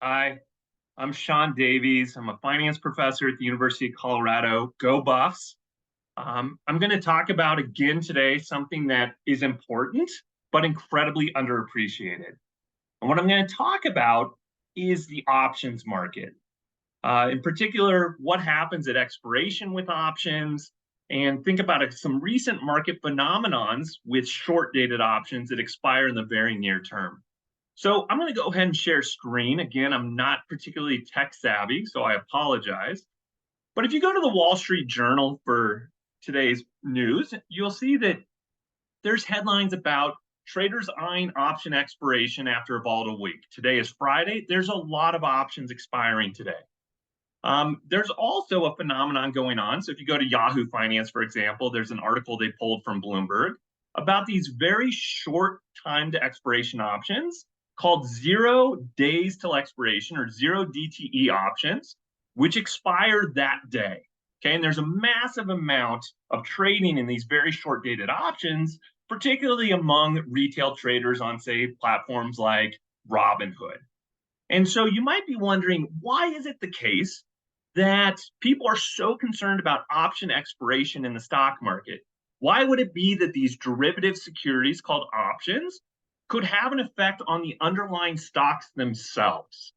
Hi, I'm Sean Davies. I'm a finance professor at the University of Colorado. Go Buffs. I'm going to talk about again today something that is important but incredibly underappreciated. And what I'm going to talk about is the options market. In particular, what happens at expiration with options, and think about some recent market phenomenons with short dated options that expire in the very near term. So I'm going to go ahead and share screen. Again, I'm not particularly tech savvy, so I apologize. But if you go to the Wall Street Journal for today's news, you'll see that there's headlines about traders eyeing option expiration after a volatile week. Today is Friday. There's a lot of options expiring today. There's also a phenomenon going on. So if you go to Yahoo Finance, for example, there's an article they pulled from Bloomberg about these very short time to expiration options called 0 days till expiration, or zero DTE options, which expire that day. Okay, and there's a massive amount of trading in these very short dated options, particularly among retail traders on, say, platforms like Robinhood. And so you might be wondering, why is it the case that people are so concerned about option expiration in the stock market? Why would it be that these derivative securities called options could have an effect on the underlying stocks themselves?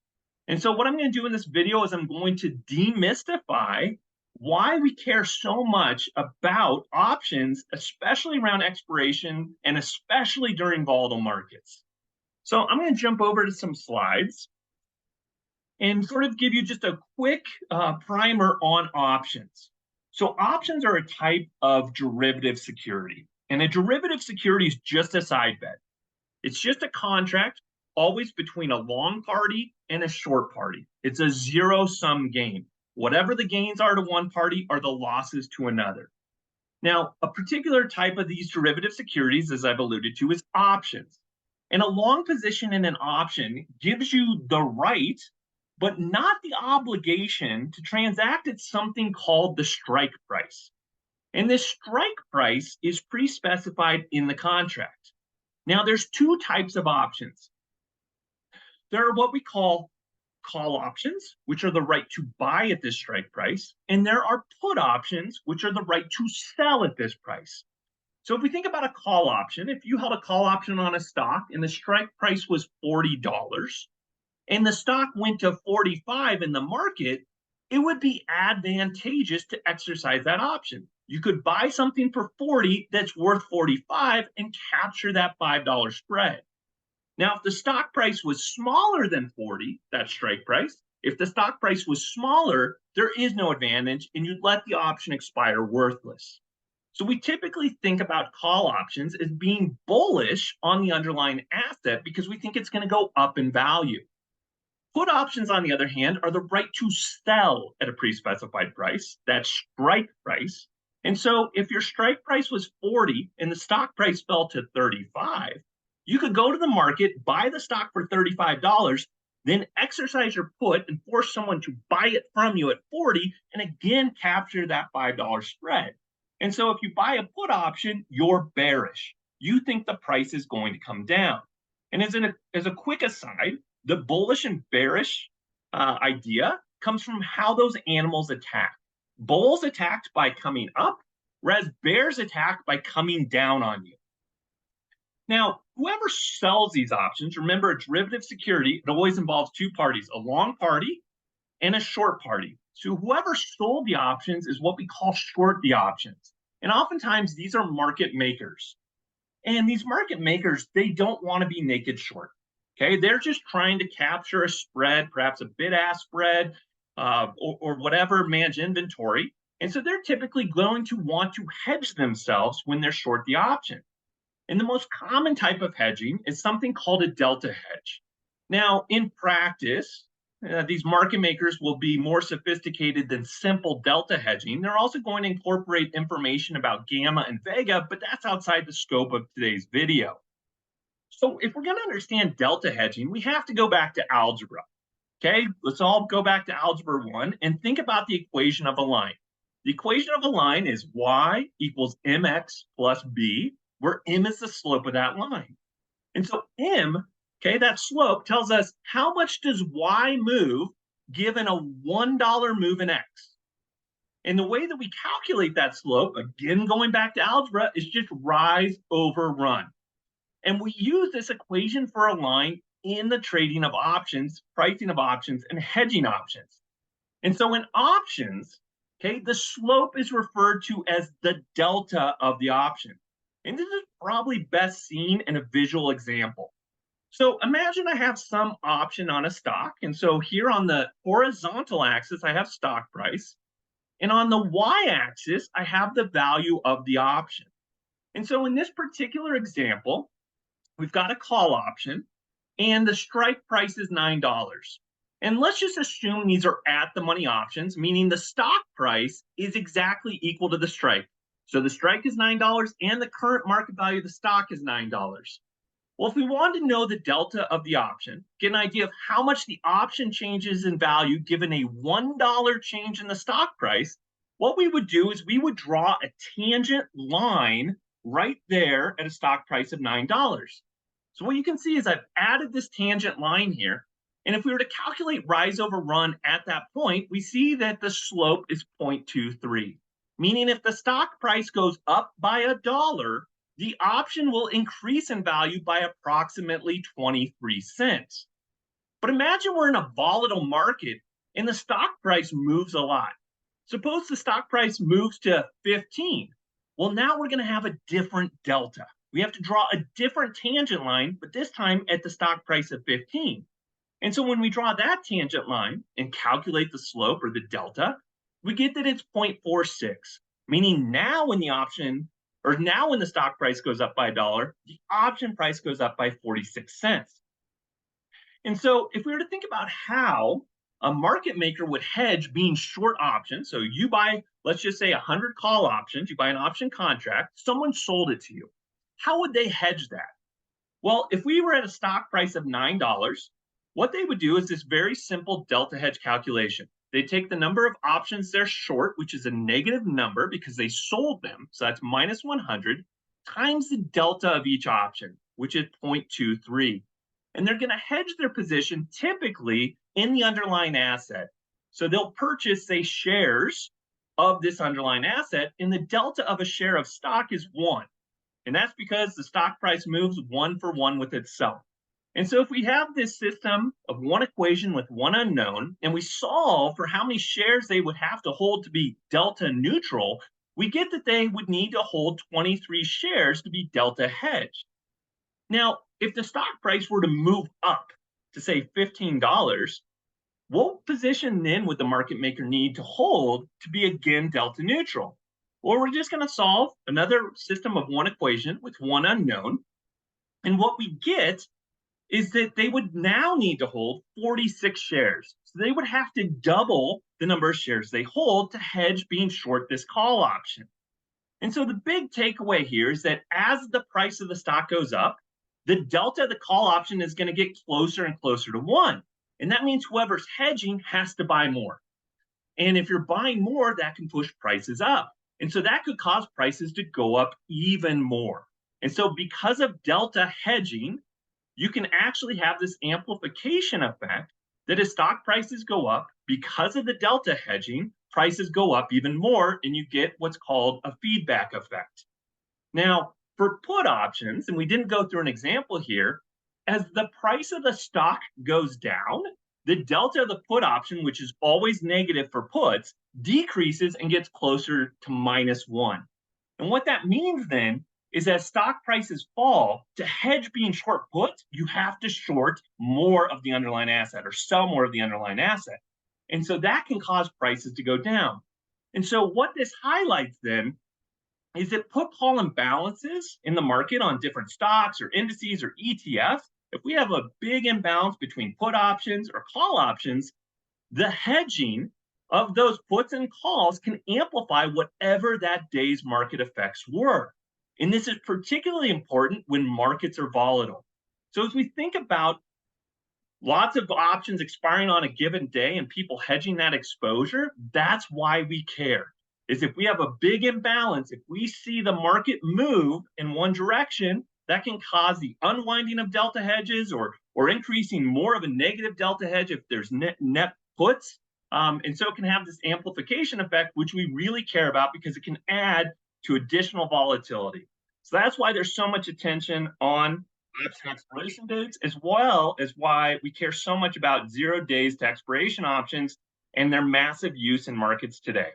And so what I'm going to do in this video is I'm going to demystify why we care so much about options, especially around expiration and especially during volatile markets. So I'm going to jump over to some slides and sort of give you just a quick primer on options. So options are a type of derivative security, and a derivative security is just a side bet. It's just a contract always between a long party and a short party. It's a zero-sum game. Whatever the gains are to one party are the losses to another. Now, a particular type of these derivative securities, as I've alluded to, is options. And a long position in an option gives you the right, but not the obligation, to transact at something called the strike price. And this strike price is pre-specified in the contract. Now, there's two types of options. There are what we call call options, which are the right to buy at this strike price, and there are put options, which are the right to sell at this price. So if we think about a call option, if you held a call option on a stock and the strike price was $40, and the stock went to 45 in the market, it would be advantageous to exercise that option. You could buy something for 40 that's worth 45 and capture that $5 spread. Now, if the stock price was smaller than 40, that strike price, if the stock price was smaller, there is no advantage, and you'd let the option expire worthless. So we typically think about call options as being bullish on the underlying asset because we think it's going to go up in value. Put options, on the other hand, are the right to sell at a pre-specified price, that strike price. And so if your strike price was 40 and the stock price fell to 35, you could go to the market, buy the stock for $35, then exercise your put and force someone to buy it from you at 40 and again capture that $5 spread. And so if you buy a put option, you're bearish. You think the price is going to come down. And as a quick aside, the bullish and bearish idea comes from how those animals attack. Bulls attacked by coming up, whereas bears attack by coming down on you. Now, whoever sells these options, remember, a derivative security, it always involves two parties, a long party and a short party. So whoever sold the options is what we call short the options. And oftentimes these are market makers. And these market makers, they don't want to be naked short. Okay, they're just trying to capture a spread, perhaps a bid-ask spread, or whatever, manage inventory. And so they're typically going to want to hedge themselves when they're short the option. And the most common type of hedging is something called a delta hedge. Now, in practice, these market makers will be more sophisticated than simple delta hedging. They're also going to incorporate information about gamma and vega, but that's outside the scope of today's video. So if we're going to understand delta hedging, we have to go back to algebra. Okay, let's all go back to algebra 1 and think about the equation of a line. The equation of a line is y equals mx plus b, where m is the slope of that line. And so m Okay, that slope tells us how much does Y move given a $1 move in X. And the way that we calculate that slope, again going back to algebra, is just rise over run. And we use this equation for a line in the trading of options, pricing of options, and hedging options. And so in options, okay, the slope is referred to as the delta of the option. And this is probably best seen in a visual example. So imagine I have some option on a stock. And so here on the horizontal axis, I have stock price. And on the y-axis, I have the value of the option. And so in this particular example, we've got a call option, and the strike price is $9. And let's just assume these are at the money options, meaning the stock price is exactly equal to the strike. So the strike is $9 and the current market value of the stock is $9. Well, if we wanted to know the delta of the option, get an idea of how much the option changes in value given a $1 change in the stock price, what we would do is we would draw a tangent line right there at a stock price of $9. So what you can see is I've added this tangent line here. And if we were to calculate rise over run at that point, we see that the slope is 0.23, meaning if the stock price goes up by $1, the option will increase in value by approximately 23 cents. But imagine we're in a volatile market and the stock price moves a lot. Suppose the stock price moves to 15. Well, now we're going to have a different delta. We have to draw a different tangent line, but this time at the stock price of 15. And so when we draw that tangent line and calculate the slope or the delta, we get that it's 0.46, meaning now when the option or now when the stock price goes up by $1, the option price goes up by 46 cents. And so if we were to think about how a market maker would hedge being short options, so you buy, let's just say 100 call options, you buy an option contract, someone sold it to you. How would they hedge that? Well, if we were at a stock price of $9, what they would do is this very simple delta hedge calculation. They take the number of options they're short, which is a negative number because they sold them, so that's minus 100, times the delta of each option, which is 0.23. And they're going to hedge their position typically in the underlying asset. So they'll purchase, say, shares of this underlying asset, and the delta of a share of stock is 1. And that's because the stock price moves 1 for 1 with itself. And so if we have this system of one equation with one unknown, and we solve for how many shares they would have to hold to be delta neutral, we get that they would need to hold 23 shares to be delta hedged. Now, if the stock price were to move up to, say, $15, what position then would the market maker need to hold to be again delta neutral? Well, we're just going to solve another system of one equation with one unknown. And what we get is that they would now need to hold 46 shares. So they would have to double the number of shares they hold to hedge being short this call option. And so the big takeaway here is that as the price of the stock goes up, the delta of the call option is going to get closer and closer to 1. And that means whoever's hedging has to buy more. And if you're buying more, that can push prices up. And so that could cause prices to go up even more. And so because of delta hedging, you can actually have this amplification effect that as stock prices go up, because of the delta hedging, prices go up even more, and you get what's called a feedback effect. Now, for put options, and we didn't go through an example here, as the price of the stock goes down, the delta of the put option, which is always negative for puts, decreases and gets closer to -1. And what that means then is as stock prices fall, to hedge being short put, you have to short more of the underlying asset or sell more of the underlying asset. And so that can cause prices to go down. And so what this highlights then is that put call imbalances in the market on different stocks or indices or ETFs, if we have a big imbalance between put options or call options, the hedging of those puts and calls can amplify whatever that day's market effects were. And this is particularly important when markets are volatile. So as we think about lots of options expiring on a given day and people hedging that exposure, that's why we care. Is if we have a big imbalance, if we see the market move in one direction, that can cause the unwinding of delta hedges or increasing more of a negative delta hedge if there's net puts. And so it can have this amplification effect, which we really care about because it can add to additional volatility. So that's why there's so much attention on option expiration dates, as well as why we care so much about 0 days to expiration options and their massive use in markets today.